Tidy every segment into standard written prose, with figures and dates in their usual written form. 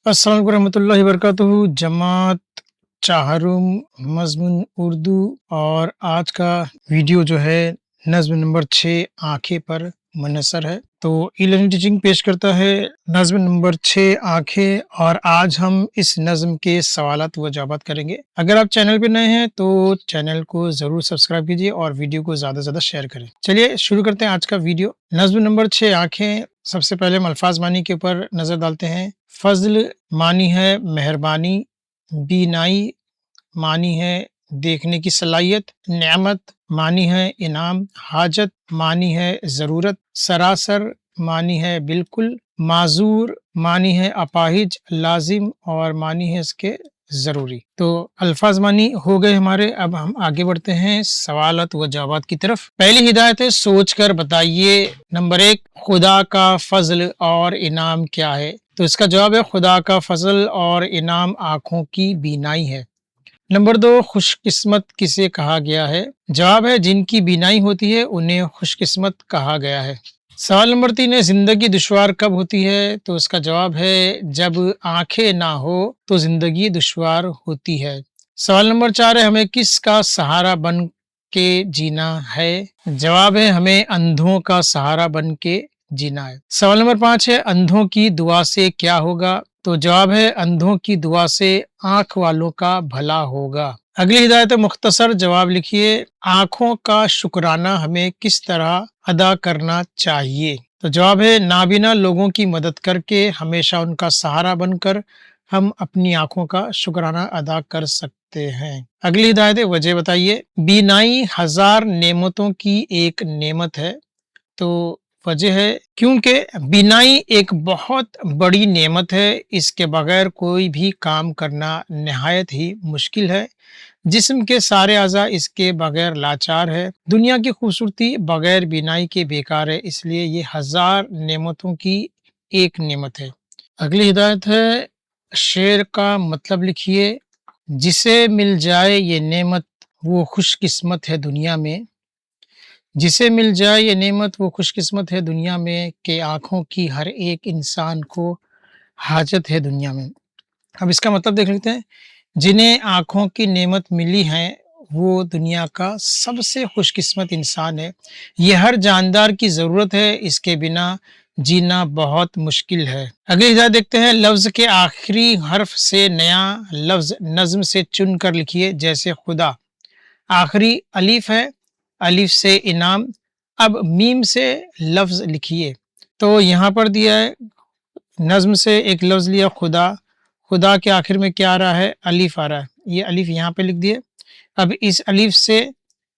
अस्सलाम वालेकुम रहमतुल्लाहि वबरकातुहू। जमात चाहरुम मज़मून उर्दू और आज का वीडियो जो है नज़्म नंबर 6 आँखें पर मुनहसर है। तो ई लर्निंग टीचिंग पेश करता है नज़्म नंबर 6 आँखें और आज हम इस नज़्म के सवालात व जवाबात करेंगे। अगर आप चैनल पे नए हैं तो चैनल को ज़रूर सब्सक्राइब कीजिए और वीडियो को ज़्यादा से ज़्यादा शेयर करें। चलिए शुरू करते हैं आज का वीडियो। नज़्म नंबर 6 आँखें। सबसे पहले हम अल्फाज मानी के ऊपर नज़र डालते हैं। फ़ज़्ल मानी है मेहरबानी, बीनाई मानी है देखने की सलाहियत, नेमत मानी है इनाम, हाजत मानी है ज़रूरत, सरासर मानी है बिल्कुल, माज़ूर मानी है अपाहिज, लाज़िम और मानी है इसके ज़रूरी। तो अल्फाज मानी हो गए हमारे। अब हम आगे बढ़ते हैं सवालत व जवाबात की तरफ। पहली हिदायत है, सोच कर बताइए। नंबर 1, खुदा का फजल और इनाम क्या है? तो इसका जवाब है खुदा का फजल और इनाम आँखों की बीनाई है। नंबर 2, खुशकिस्मत किसे कहा गया है? जवाब है जिनकी बीनाई होती है उन्हें खुशकिस्मत कहा गया है। सवाल नंबर 3 है, जिंदगी दुश्वार कब होती है? तो इसका जवाब है जब आंखें ना हो तो जिंदगी दुश्वार होती है। सवाल नंबर 4 है, हमें किसका सहारा बन के जीना है? जवाब है हमें अंधों का सहारा बन के जीना है। सवाल नंबर 5 है, अंधों की दुआ से क्या होगा? तो जवाब है अंधों की दुआ से आंख वालों का भला होगा। अगली हिदायत है, मुख्तसर जवाब लिखिए। आंखों का शुक्राना हमें किस तरह अदा करना चाहिए? तो जवाब है नाबीना लोगों की मदद करके, हमेशा उनका सहारा बनकर हम अपनी आंखों का शुक्राना अदा कर सकते हैं। अगली हिदायत है, वजह बताइए। बीनाई 1000 नेमतों की एक नेमत है। तो वजह है क्योंकि बीनाई एक बहुत बड़ी नेमत है, इसके बगैर कोई भी काम करना नहायत ही मुश्किल है। जिस्म के सारे अज़ा इसके बगैर लाचार है। दुनिया की खूबसूरती बगैर बीनाई के बेकार है, इसलिए ये 1000 नेमतों की एक नेमत है। अगली हिदायत है, शेर का मतलब लिखिए। जिसे मिल जाए ये नेमत वो खुशकिस्मत है दुनिया में। जिसे मिल जाए ये नेमत वो खुशकिस्मत है दुनिया में कि आँखों की हर एक इंसान को हाजत है दुनिया में। अब इसका मतलब देख लेते हैं। जिन्हें आँखों की नेमत मिली है वो दुनिया का सबसे खुशकिस्मत इंसान है। ये हर जानदार की ज़रूरत है, इसके बिना जीना बहुत मुश्किल है। अगली हिदायत देखते हैं। लफ्ज़ के आखिरी हर्फ से नया लफ्ज़ नज़्म से चुन कर लिखिए। जैसे खुदा, आखिरी अलीफ है, अलीफ से इनाम। अब मीम से लफ्ज़ लिखिए। तो यहाँ पर दिया है नज़्म से एक लफ्ज़ लिया खुदा, खुदा के आखिर में क्या आ रहा है? अलीफ आ रहा है। ये अलीफ यहाँ पे लिख दिए। अब इस अलीफ से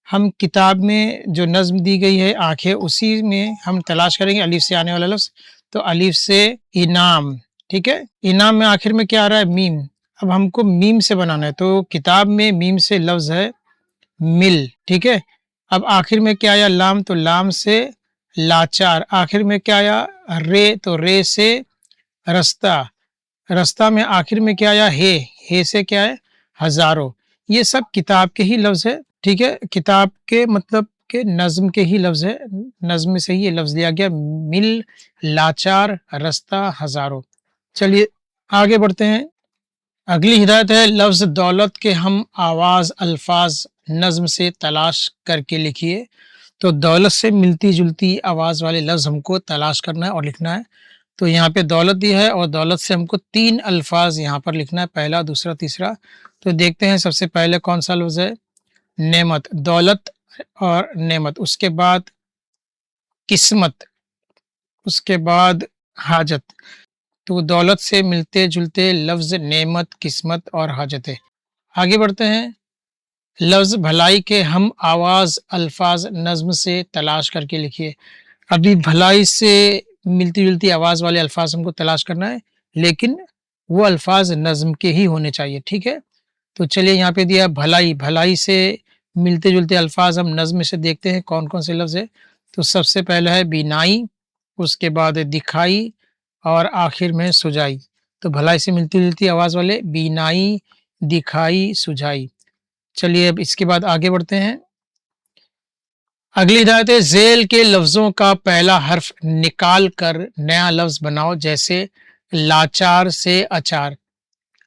हम किताब में जो नज़्म दी गई है आँखें, उसी में हम तलाश करेंगे अलीफ से आने वाला लफ्ज़। तो अलीफ से इनाम, ठीक है? इनाम में आखिर में क्या आ रहा है? मीम। अब हमको मीम से बनाना है, तो किताब में मीम से लफ्ज़ है मिल, ठीक है? अब आखिर में क्या आया? लाम, तो लाम से लाचार। आखिर में क्या आया? रे, तो रे से रास्ता। रास्ता में आखिर में क्या आया? हे से क्या है? हज़ारों। ये सब किताब के ही लफ्ज़ है, ठीक है? किताब के मतलब के नज़्म के ही लफ्ज़ है। नज़्म से ही ये लफ्ज़ लिया गया। मिल, लाचार, रास्ता, हज़ारों। चलिए आगे बढ़ते हैं। अगली हिदायत है, लफ्ज़ दौलत के हम आवाज़ अल्फाज नज़्म से तलाश करके लिखिए। तो दौलत से मिलती जुलती आवाज़ वाले लफ्ज़ हमको तलाश करना है और लिखना है। तो यहाँ पे दौलत दिया है और दौलत से हमको 3 अल्फाज यहाँ पर लिखना है, पहला, दूसरा, तीसरा। तो देखते हैं सबसे पहले कौन सा लफ्ज़ है? नेमत। दौलत और नेमत, उसके बाद किस्मत, उसके बाद हाजत। तो दौलत से मिलते जुलते लफ्ज़ नेमत, किस्मत और हाजत है। आगे बढ़ते हैं। लफ्ज़ भलाई के हम आवाज़ अल्फाज नज़्म से तलाश करके लिखिए। अभी भलाई से मिलती जुलती आवाज़ वाले अल्फाज हमको तलाश करना है, लेकिन वो अल्फाज नज़्म के ही होने चाहिए, ठीक है? तो चलिए यहाँ पे दिया भलाई, भलाई से मिलते जुलते अल्फाज हम नज़्म से देखते हैं कौन कौन से लफ्ज़ है। तो सबसे पहला है बीनाई, उसके बाद है दिखाई और आखिर में सुझाई। तो भलाई से मिलती जुलती आवाज़ वाले बीनाई, दिखाई, सुझाई। चलिए अब इसके बाद आगे बढ़ते हैं। अगली हिदायत है, ज़ेल के लफ्ज़ों का पहला हर्फ निकाल कर नया लफ्ज़ बनाओ। जैसे लाचार से अचार।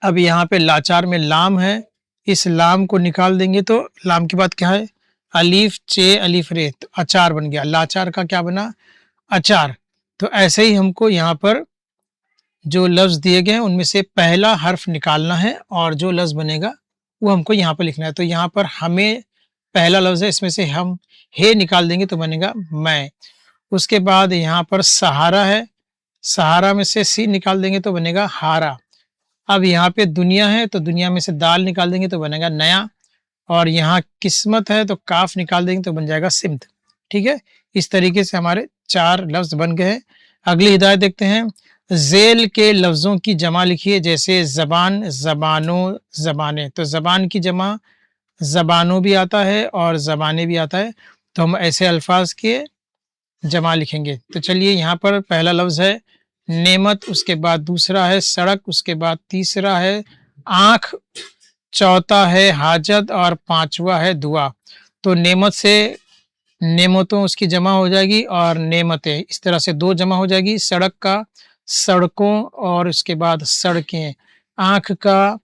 अब यहाँ पे लाचार में लाम है, इस लाम को निकाल देंगे तो लाम के बाद क्या है, अलीफ चे अलीफ रे, तो अचार बन गया। लाचार का क्या बना, अचार। तो ऐसे ही हमको यहाँ पर जो लफ्ज दिए गए हैं उनमें से पहला हर्फ निकालना है और जो लफ्ज बनेगा वो हमको यहाँ पर लिखना है। तो यहाँ पर हमें पहला लफ्ज है, इसमें से हम हे निकाल देंगे तो बनेगा मैं। उसके बाद यहाँ पर सहारा है, सहारा में से सी निकाल देंगे तो बनेगा हारा। अब यहाँ पे दुनिया है तो दुनिया में से दाल निकाल देंगे तो बनेगा नया। और यहाँ किस्मत है तो काफ निकाल देंगे तो बन जाएगा सिमत। ठीक है, इस तरीके से हमारे 4 लफ्ज बन गए हैं। अगली हिदायत देखते हैं। ज़ेल के लफ्ज़ों की जमा लिखिए, जैसे ज़बान, ज़बानों, ज़बानें। तो ज़बान की जमा ज़बानों भी आता है और ज़बानें भी आता है, तो हम ऐसे अल्फाज के जमा लिखेंगे। तो चलिए, यहाँ पर पहला लफ्ज़ है नेमत, उसके बाद दूसरा है सड़क, उसके बाद तीसरा है आँख, चौथा है हाजत और पांचवा है दुआ। तो नेमत से नेमतों उसकी जमा हो जाएगी और नेमतें, इस तरह से 2 जमा हो जाएगी। सड़क का सड़कों और उसके बाद सड़कें, आँख का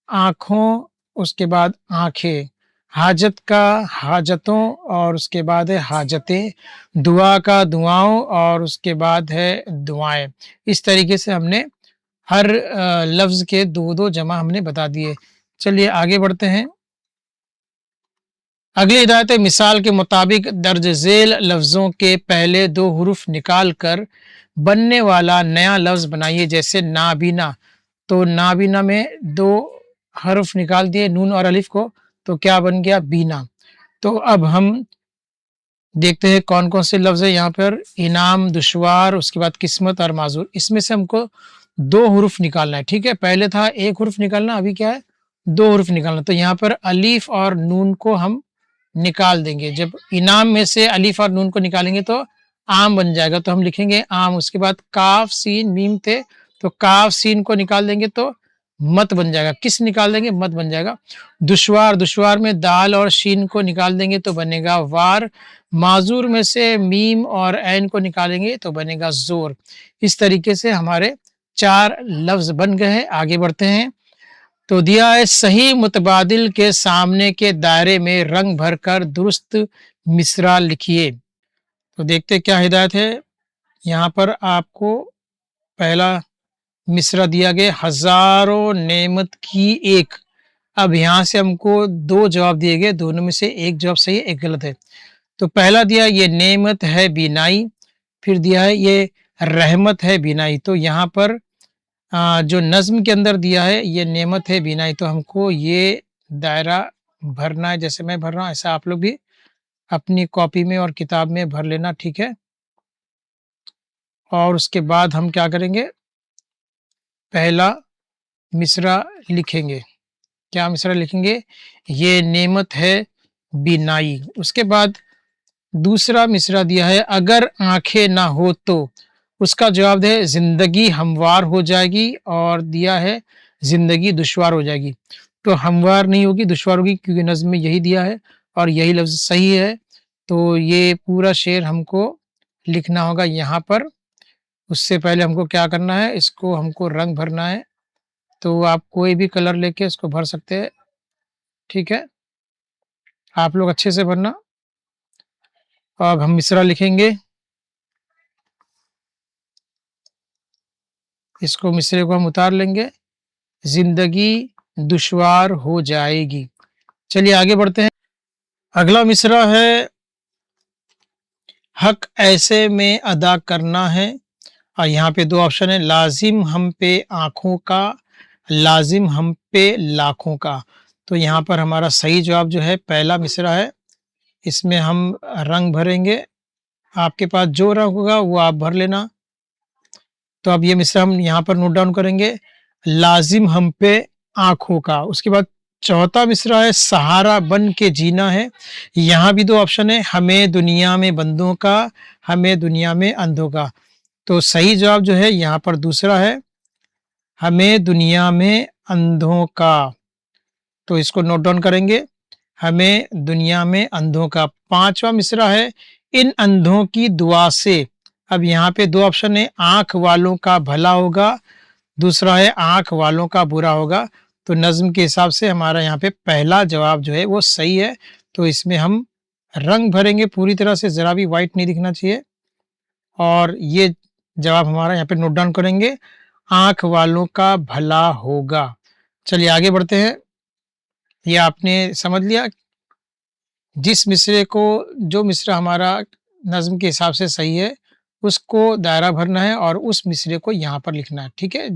आँखों, उसके बाद आँखें, हाजत का हाजतों और उसके बाद है हाजतें, दुआ का दुआओं और उसके बाद है दुआएं। इस तरीके से हमने हर लफ्ज़ के 2-2 जमा हमने बता दिए। चलिए आगे बढ़ते हैं। अगली हिदायत है, मिसाल के मुताबिक दर्ज झेल लफ्ज़ों के पहले 2 हुरूफ निकाल कर बनने वाला नया लफ्ज़ बनाइए, जैसे नाबीना। तो नाबीना में 2 हर्फ निकाल दिए, नून और अलिफ को, तो क्या बन गया, बीना। तो अब हम देखते हैं कौन कौन से लफ्ज़ है यहाँ पर। इनाम, दुश्वार, उसके बाद किस्मत और माजूर। इसमें से हमको 2 हुरूफ निकालना है। ठीक है, पहले था 1 हुरूफ निकालना, अभी क्या है 2 हुरूफ निकालना। तो यहाँ पर अलीफ और नून को हम निकाल देंगे। जब इनाम में से अलीफ और नून को निकालेंगे तो आम बन जाएगा, तो हम लिखेंगे आम। उसके बाद काफ सीन मीम थे, तो काफ सीन को निकाल देंगे तो मत बन जाएगा। किस निकाल देंगे, मत बन जाएगा। दुश्वार, दुश्वार में दाल और शीन को निकाल देंगे तो बनेगा वार। माजूर में से मीम और ऐन को निकालेंगे तो बनेगा जोर। इस तरीके से हमारे 4 लफ्ज बन गए हैं। आगे बढ़ते हैं। तो दिया है, सही मुतबादिल के सामने के दायरे में रंग भरकर दुरुस्त मिसरा लिखिए। तो देखते क्या हिदायत है। यहाँ पर आपको पहला मिसरा दिया गया, हजारों नेमत की एक। अब यहाँ से हमको 2 जवाब दिए गए, दोनों में से एक जवाब सही है, एक गलत है। तो पहला दिया ये नेमत है बीनाई, फिर दिया है ये रहमत है बीनाई। तो यहाँ पर जो नज़्म के अंदर दिया है ये नेमत है बीनाई, तो हमको ये दायरा भरना है। जैसे मैं भर रहा हूँ ऐसा आप लोग भी अपनी कॉपी में और किताब में भर लेना। ठीक है, और उसके बाद हम क्या करेंगे, पहला मिसरा लिखेंगे। क्या मिसरा लिखेंगे, ये नेमत है बीनाई। उसके बाद दूसरा मिसरा दिया है, अगर आंखें ना हो तो। उसका जवाब है जिंदगी हमवार हो जाएगी, और दिया है जिंदगी दुश्वार हो जाएगी। तो हमवार नहीं होगी, दुश्वार होगी, क्योंकि नज़्म में यही दिया है और यही लफ्ज़ सही है। तो ये पूरा शेर हमको लिखना होगा यहाँ पर। उससे पहले हमको क्या करना है, इसको हमको रंग भरना है। तो आप कोई भी कलर लेके इसको भर सकते हैं। ठीक है, आप लोग अच्छे से भरना। अब हम मिसरा लिखेंगे, इसको मिसरे को हम उतार लेंगे, जिंदगी दुश्वार हो जाएगी। चलिए आगे बढ़ते हैं। अगला मिसरा है, हक ऐसे में अदा करना है। और यहाँ पे 2 ऑप्शन है, लाजिम हम पे आँखों का, लाजिम हम पे लाखों का। तो यहाँ पर हमारा सही जवाब जो है पहला मिसरा है। इसमें हम रंग भरेंगे, आपके पास जो रंग होगा वो आप भर लेना। तो अब ये मिसरा हम यहाँ पर नोट डाउन करेंगे, लाजिम हम पे आँखों का। उसके बाद चौथा मिसरा है, सहारा बन के जीना है। यहाँ भी 2 ऑप्शन है, हमें दुनिया में बंदों का, हमें दुनिया में अंधों का। तो सही जवाब जो है यहाँ पर दूसरा है, हमें दुनिया में अंधों का। तो इसको नोट डाउन करेंगे, हमें दुनिया में अंधों का। 5वां मिसरा है, इन अंधों की दुआ से। अब यहाँ पे 2 ऑप्शन है, आंख वालों का भला होगा, दूसरा है आँख वालों का बुरा होगा। तो नज़्म के हिसाब से हमारा यहाँ पे पहला जवाब जो है वो सही है। तो इसमें हम रंग भरेंगे पूरी तरह से, ज़रा भी व्हाइट नहीं दिखना चाहिए और ये जवाब हमारा यहाँ पे नोट डाउन करेंगे, आँख वालों का भला होगा। चलिए आगे बढ़ते हैं। ये आपने समझ लिया जिस मिसरे को जो मिसरा हमारा नज़्म के हिसाब से सही है, उसको दायरा भरना है और उस मिसरे को यहाँ पर लिखना है, ठीक है?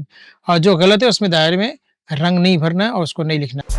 और जो गलत है उसमें दायरे में रंग नहीं भरना है और उसको नहीं लिखना है।